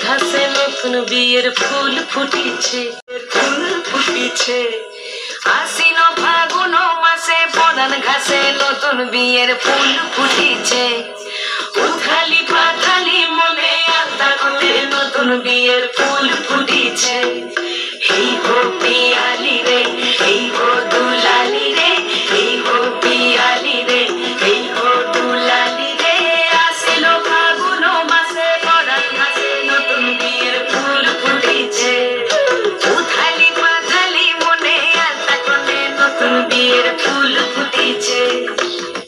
ঘাসে নতুন বিয়ের ফুল ফুটিছে, ফুল ফুটিছে। আশ্বিন ফাগুন মাসে পরান ঘাসে নতুন বিয়ের ফুল ফুটিছে। উথালি পাথালি মনে আলতা করে নতুন বিয়ের ফুল ফুটিছে। এই গো পিয়ালি রে, এই গো দুলালি রে, এই গো পিয়ালি রে, এই গো দুলালি রে। আসিল ফাগুন মাসে পরান ঘাসে নতুন বিয়ের ফুল ফুটিছে। উথালি পাথালি মনে আলতা করে নতুন বিয়ের ফুল ফুটিছে।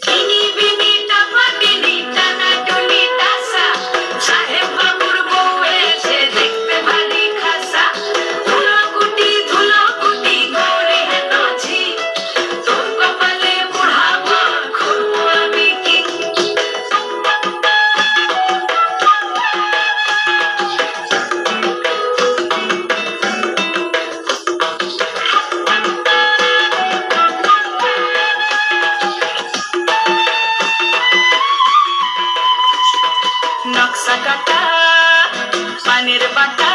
বিনি বিনি টাপা বিনি টানা টুনি টাসা, সাহেব বাবুর বউ এসে দেখতে ভারী খাসা। ধুলো কুটি গৌরী হেন ঝি, তোর কপালে বুড়াবো খুলবো আমি কি। নকশা কাটা পানের বাটা,